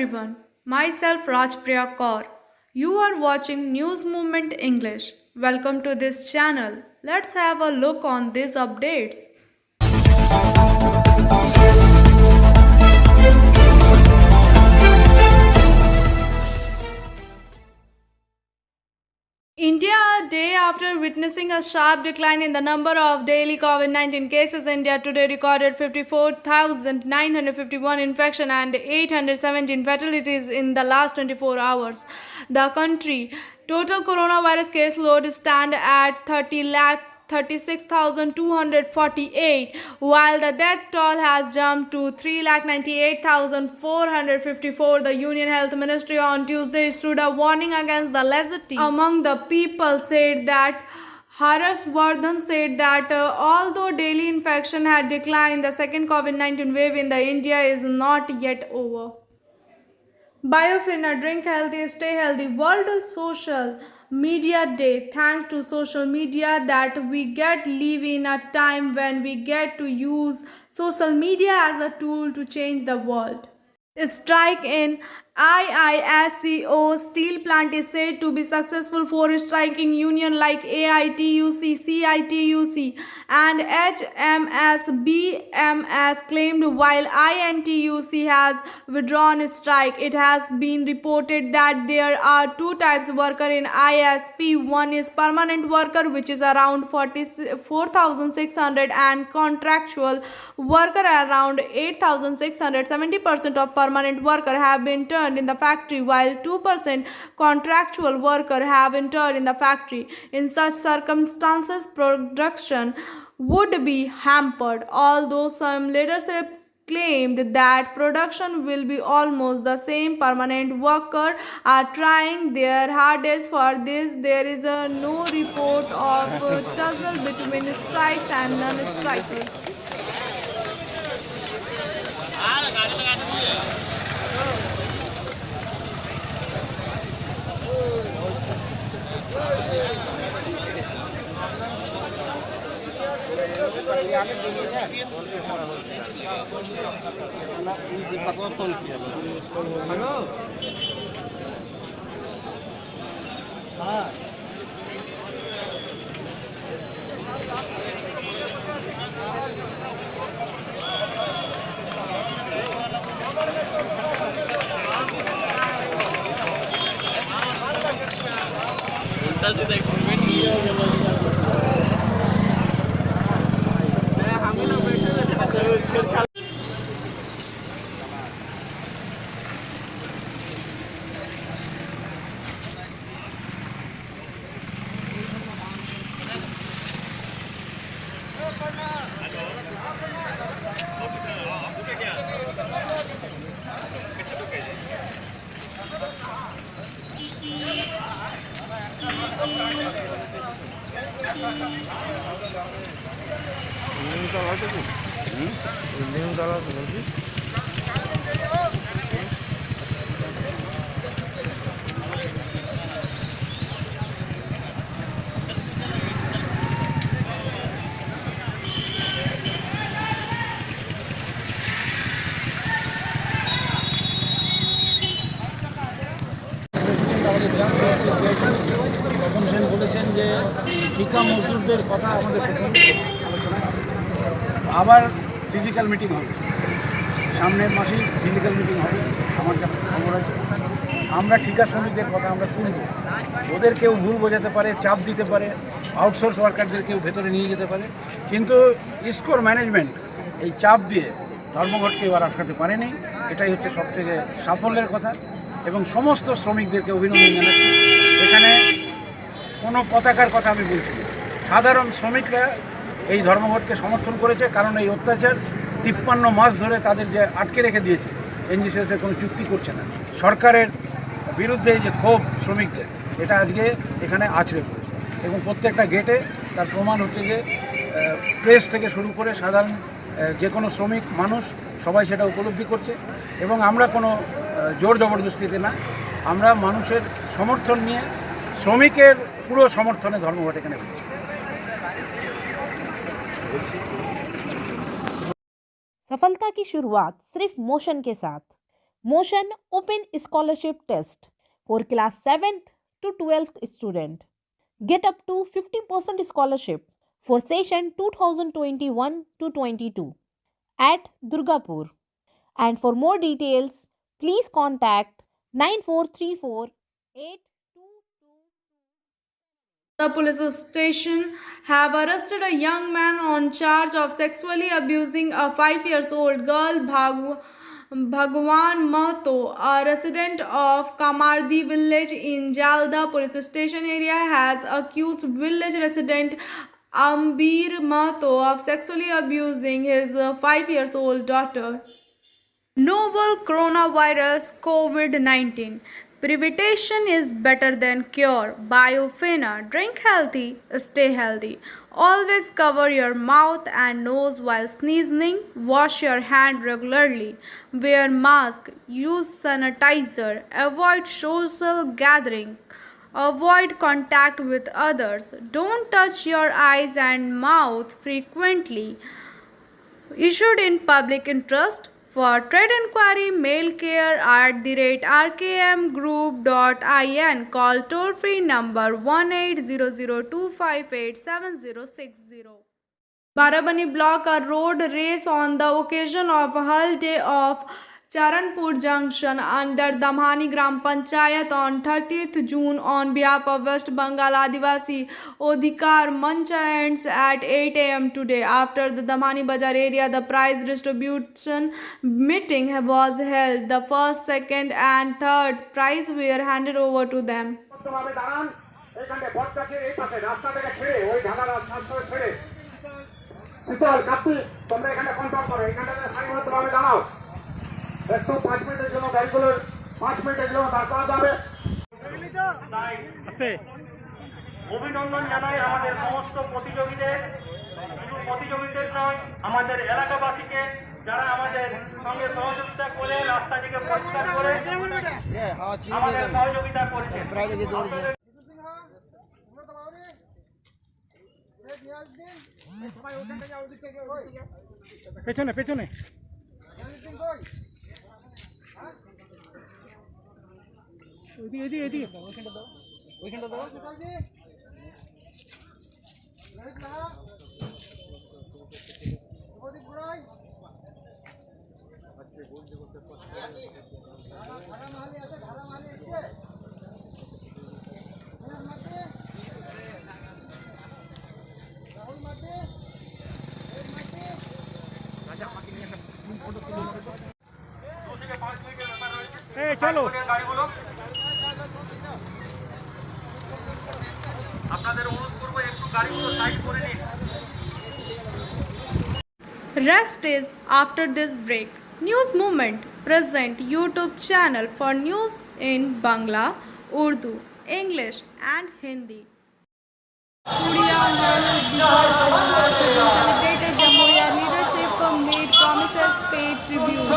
everyone, myself Rajpriya Kaur. You are watching News Movement English. Welcome to this channel. Let's have a look on these updates. India, a day after witnessing a sharp decline in the number of daily COVID-19 cases, India today recorded 54,951 infections and 817 fatalities in the last 24 hours. The country total coronavirus case load stand at 36,248, while the death toll has jumped to 3,98,454. The Union Health Ministry on Tuesday issued a warning against the laxity among the people, said that Harshvardhan said that although daily infection had declined, the second COVID-19 wave in the India is not yet over. Biofina, drink healthy, stay healthy. World Social Media Day. Thanks to social media that we get live in a time when we get to use social media as a tool to change the world. Strike in IISCO steel plant is said to be successful for striking union like AITUC, CITUC and HMS claimed, while INTUC has withdrawn strike. It has been reported that there are two types of worker in ISP. One is permanent worker, which is around 44,600, and contractual worker around 8,600. 70% of permanent worker have been interned in the factory, while 2% contractual worker have interned in the factory. In such circumstances, production would be hampered, although some leadership claimed that production will be almost the same. Permanent workers are trying their hardest for this. There is no report of tussle between strikes and non-strikers. Tapan Sen বলেছেন যে ঠিকা মজদুরদের কথা আমাদের আবার physical meeting হবে, সামনের মাসেই physical meeting হবে। আমার কাছে খবর আছে, আমরা ঠিকা শ্রমিকদের কথা আমরা তুলব। ওদের কেউ ভুল বোঝাতে পারে, চাপ দিতে পারে, আউটসোর্স ওয়ার্কারদের কেউ ভেতরে নিয়ে যেতে পারে, কিন্তু ইসকোর ম্যানেজমেন্ট এই চাপ দিয়ে ধর্মঘটকে এবার আটকাতে পারেনি। এটাই হচ্ছে সবথেকে সাফল্যের কথা এবং সমস্ত শ্রমিকদেরকে অভিনন্দন জানাচ্ছি। এখানে কোনো পতাকার কথা আমি বলছি না, সাধারণ শ্রমিকরা এই ধর্মঘটকে সমর্থন করেছে, কারণ এই অত্যাচার 53 মাস ধরে তাদের যে আটকে রেখে দিয়েছে, এনজিসিএসের কোনো চুক্তি করছে না, সরকারের বিরুদ্ধে যে ক্ষোভ শ্রমিকদের, এটা আজকে এখানে আছড়ে পড়েছে এবং প্রত্যেকটা গেটে তার প্রমাণ হচ্ছে যে প্রেস থেকে শুরু করে সাধারণ যে কোনো শ্রমিক মানুষ সবাই সেটা উপলব্ধি করছে এবং আমরা কোনো জোর জবরদস্তিতে না, আমরা মানুষের সমর্থন নিয়ে শ্রমিকের পুরো সমर्थने धर्मघट এখানে হচ্ছে। सफलता की शुरुआत सिर्फ मोशन के साथ। Motion Open Scholarship Test for class 7th to 12th student. Get up to 50% scholarship for session 2021 to 22 at Durgapur. And for more details, please contact 9434 The police station have arrested a young man on charge of sexually abusing a 5-year-old girl, Bhagwan Mahato, a resident of Kamardi village in Jalda police station area, has accused village resident Ambir Mahato of sexually abusing his 5-year-old daughter. Novel coronavirus COVID-19. Prevention is better than cure. Biofina. Drink healthy, stay healthy. Always cover your mouth and nose while sneezing. Wash your hand regularly. Wear mask. Use sanitizer. Avoid social gathering. Avoid contact with others. Don't touch your eyes and mouth frequently. Issued in public interest. For trade inquiry, mail care @rkmgroup.in. Call toll free number 1800258760. Barabani block a road race on the occasion of Hull Day of Charanpur Junction under Damhani Gram Panchayat on 30th June on behalf of West Bengal Adivasi Odhikar Mancha ends at 8 am today. After the Damhani Bazar area, the prize distribution meeting was held. The first, second and third prize were handed over to them. শীতল কাপি তোমরা এখানে control করো, এখানটাতে সারিবদ্ধভাবে দাঁড়াও। একটু 5 মিনিটের জন্য গাড়িগুলো 5 মিনিটের জন্য দাঁড় করা যাবে। অভিনন্দন জানাই আমাদের সমস্ত প্রতিযোগীদের, শুধু প্রতিযোগীদের নয় আমাদের এলাকাবাসীকে যারা আমাদের সঙ্গে সহযোগিতা করে রাস্তাটিকে পরিষ্কার করে আমাদের সহযোগিতা করেছে। পেছনে পেছনে ওইখানটা দাও। চলো গাড়িগুলো আপনাদের অনুরোধ করবো একটু গাড়িগুলো সাইড করে নিন। Rest is after this break. News Movement present YouTube channel for news in Bangla, Urdu, English and Hindi. Celebrated Jamhuriya leadership made promises, paid tribute.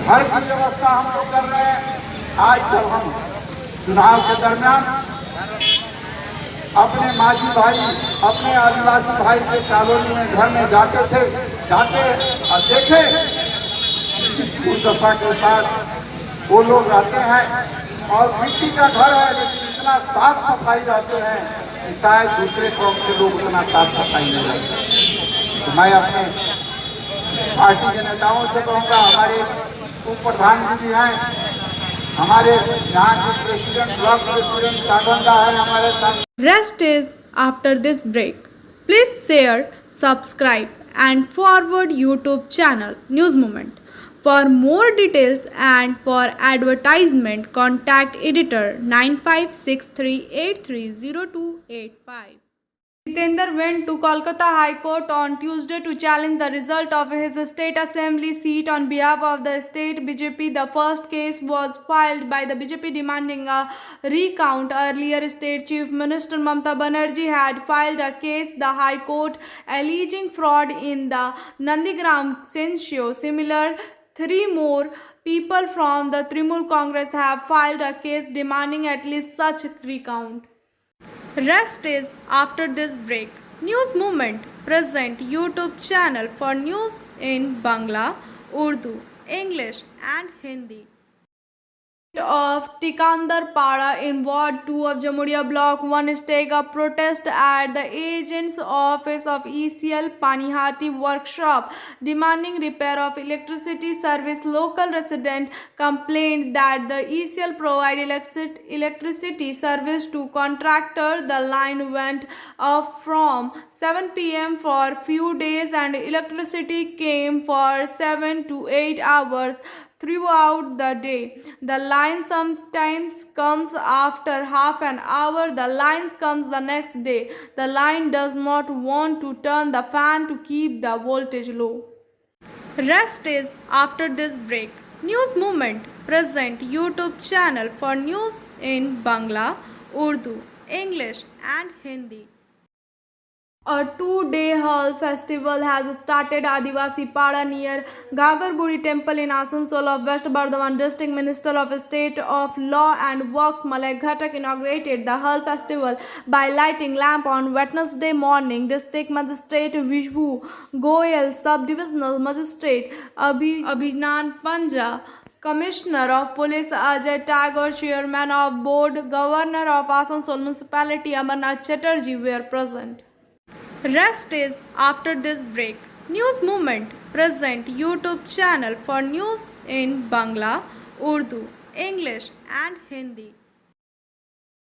हर की व्यवस्था हम लोग कर रहे हैं। आज जब हम चुनाव के दरमियान अपने माझी भाई अपने आदिवासी भाई के कॉलोनी में घर में जाते और देखे इस दफा के साथ वो लोग रहते हैं और मिट्टी का घर है लेकिन इतना साफ सफाई रहते हैं कि शायद दूसरे कौम के लोग इतना साफ सफाई नहीं रहते। तो मैं अपने पार्टी के नेताओं से कहूँगा, हमारे उप प्रधानमंत्री जी हैं, हमारे यहाँ के प्रेसिडेंट ब्लॉक प्रेसिडेंट सागंदा है हमारे साथ। Rest is after this break. Please share, subscribe and forward YouTube channel News Movement. For more details and for advertisement, contact editor 9563830285. Jitendra went to Kolkata High Court on Tuesday to challenge the result of his state assembly seat on behalf of the state BJP. The first case was filed by the BJP demanding a recount. Earlier, State Chief Minister Mamata Banerjee had filed a case the High Court alleging fraud in the Nandigram census. Similar, 3 more people from the Trinamool Congress have filed a case demanding at least such recount. Rest is after this break. News Movement present YouTube channel for news in Bangla, Urdu, English and Hindi. Of Tikandar Pada in Ward 2 of Jamuria Block 1 stake a protest at the agent's office of ECL Panihati workshop demanding repair of electricity service. Local resident complained that the ECL provide electricity service to contractor. The line went off from 7 p.m. for few days and electricity came for 7 to 8 hours throughout the day. The line sometimes comes after half an hour. The line comes the next day. The line does not want to turn the fan to keep the voltage low. Rest is after this break. News Movement present YouTube channel for news in Bangla, Urdu, English and Hindi. A 2-day Hall festival has started Adivasi Pada near Ghagarguri Temple in Asansol of West Bardhaman district. Minister of State of Law and Works Malay Ghatak inaugurated the Hall festival by lighting lamp on Wednesday morning. District Magistrate Vishnu Goyal, Sub-Divisional Magistrate Abhinan Panja, Commissioner of Police Ajay Tagore, Chairman of Board, Governor of Asansol Municipality Amarnath Chatterjee were present. Rest is after this break. News Movement present YouTube channel for news in Bangla, Urdu, English and Hindi.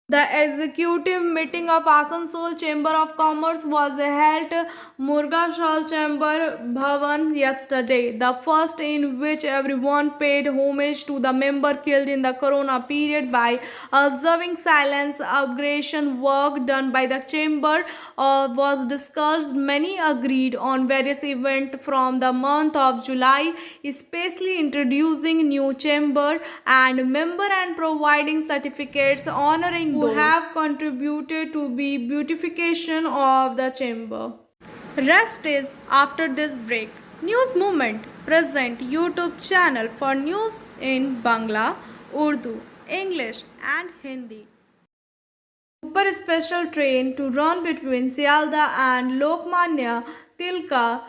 The executive meeting of Asansol Chamber of Commerce was held Murgashal Chamber Bhavan yesterday, the first in which everyone paid homage to the member killed in the corona period by observing silence. Upgradation work done by the chamber was discussed. Many agreed on various events from the month of July, especially introducing new chamber and member and providing certificates honoring who have contributed to the beautification of the chamber. Rest is after this break. News Movement present YouTube channel for news in Bangla, Urdu, English and Hindi. Super special train to run between Sialda and Lokmanya Tilka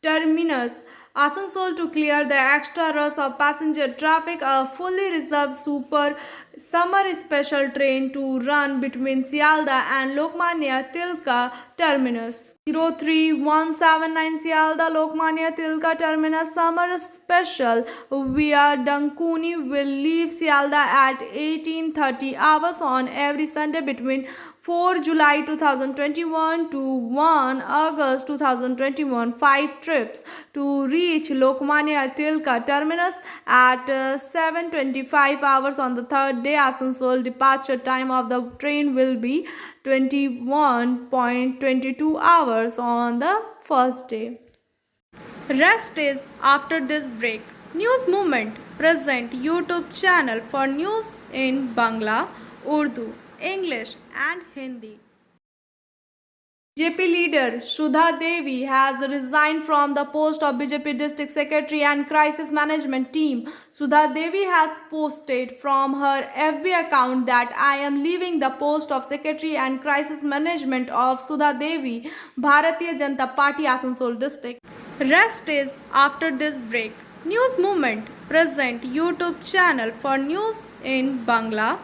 terminus Asansol to clear the extra rush of passenger traffic. A fully reserved super summer special train to run between Sialda and Lokmanya Tilka terminus. 03179 Sialda Lokmanya Tilka terminus summer special via Dankuni will leave Sialda at 18:30 hours on every Sunday between 4 July 2021 to 1 August 2021. 5 trips to reach Lokmanya Tilka terminus at 7:25 hours on the third day. Asansol departure time of the train will be 21.22 hours on the first day. Rest is after this break. News Movement present YouTube channel for news in Bangla, Urdu, English and Hindi. BJP leader Sudha Devi has resigned from the post of BJP District Secretary and Crisis Management Team. Sudha Devi has posted from her FB account that I am leaving the post of Secretary and Crisis Management of Sudha Devi, Bharatiya Janata Party, Asansol District. Rest is after this break. News Movement present YouTube channel for news in Bangla,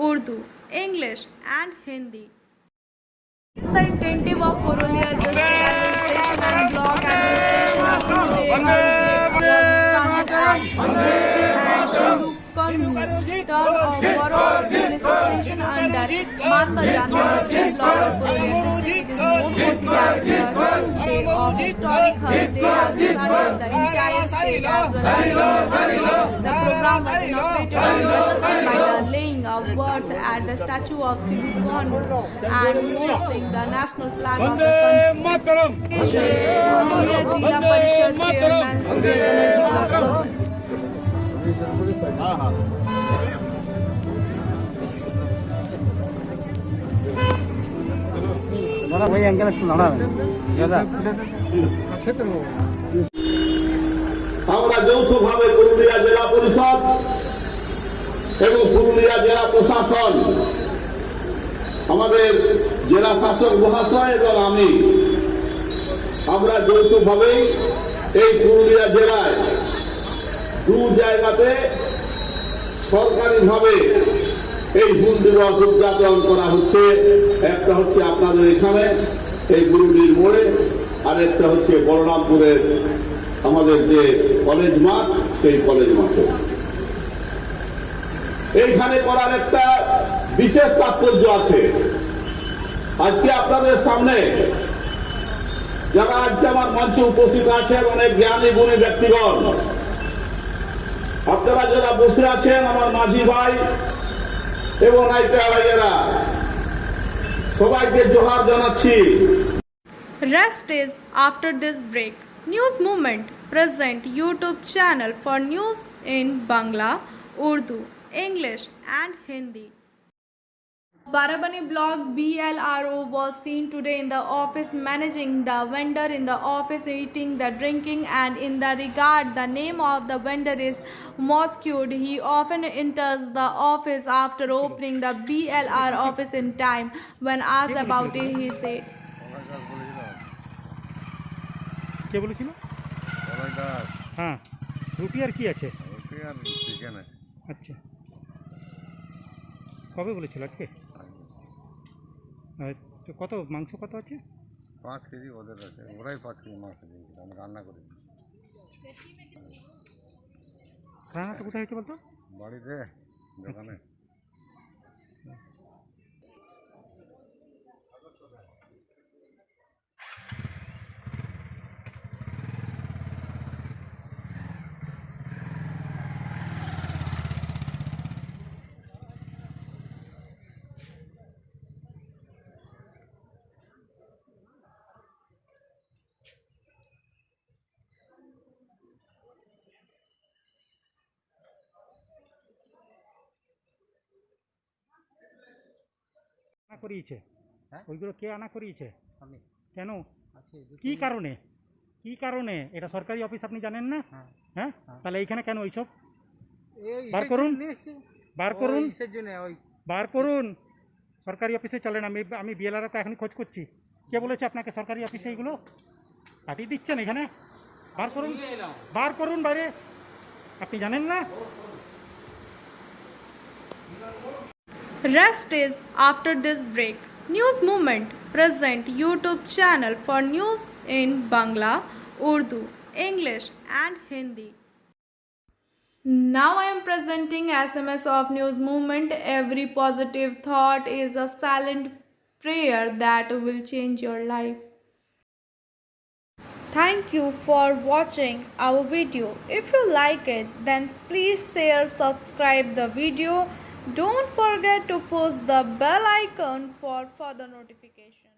Urdu, English and Hindi. The intentive of Purulia District Administration and Block Administration of Devhar Gate was turn of borough administration under Manbajan Block of Purulia District. It is noteworthy that the third day of historic Hajj Day has started the entire state as well as the program was inaugurated on Wednesday by the laying of words at the statue of Sidhu Kanhu and hosting the national flag of the country. Purulia Jila Parishad Chairman Sujay Banerjee was present. वही angle लड़ा है আমরা যৌথভাবে পুরুলিয়া জেলা পরিষদ এবং পুরুলিয়া জেলা প্রশাসন, আমাদের জেলা শাসক মহাশয় এবং আমরা যৌথভাবেই এই পুরুলিয়া জেলায় দু জায়গাতে সরকারিভাবে এই হুল দিবস উদযাপন করা হচ্ছে। একটা হচ্ছে আপনাদের এখানে এই গুরুডির মোড়ে, আর একটা হচ্ছে বলরামপুরের আমাদের যে কলেজ মাঠ, সেই কলেজ মাঠে। এইখানে করার একটা বিশেষ তাৎপর্য আছে। আজকে আপনাদের সামনে যারা আজকে আমার মঞ্চে উপস্থিত আছেন, অনেক জ্ঞানী গুণী ব্যক্তিগণ, আপনারা যারা বসে আছেন, আমার মাঝি ভাই এবং নায়িকা ভাইয়েরা, সবাইকে জোহার জানাচ্ছি। Rest is after this break. News Movement present YouTube channel for news in Bangla, Urdu, English and Hindi. Barabani block BLRO was seen today in the office managing the vendor in the office, eating the drinking, and in the regard the name of the vendor is Mosqued. He often enters the office after opening the BLR office in time. When asked about it, he said, কে বলেছিল? হ্যাঁ, রুটি আর কি আছে? আচ্ছা, কবে বলেছিল? আজকে? তো কত মাংস কত আছে? 5 কেজি ওদের আছে, ওরাই 5 কেজি মাংস দিয়েছিল, আমি রান্না করি। রান্নাটা কোথায় হয়েছে বলতো? বাড়িতে, দোকানে। আনা করিয়েছে? হ্যাঁ, ওইগুলো কে আনা করিয়েছে? আমি। কেন? আছে কি কারণে? কি কারণে? এটা সরকারি অফিস, আপনি জানেন না? হ্যাঁ, তাহলে এইখানে কেন ওইসব? বার করুন, বার করুন, বার করুন। সরকারি অফিসে চলেন। আমি বিএলআরতে এখনই খোঁজ করছি। কে বলেছে আপনাকে সরকারি অফিসে এইগুলো পাঠিয়ে দিচ্ছেন? এখানে বার করুন, বার করুন বাইরে। আপনি জানেন না? Rest is after this break. News Movement present YouTube channel for news in Bangla, Urdu, English and Hindi. Now I am presenting SMS of News Movement. Every positive thought is a silent prayer that will change your life. Thank you for watching our video. If you like it, then please share, subscribe the video. Don't forget to push the bell icon for further notification.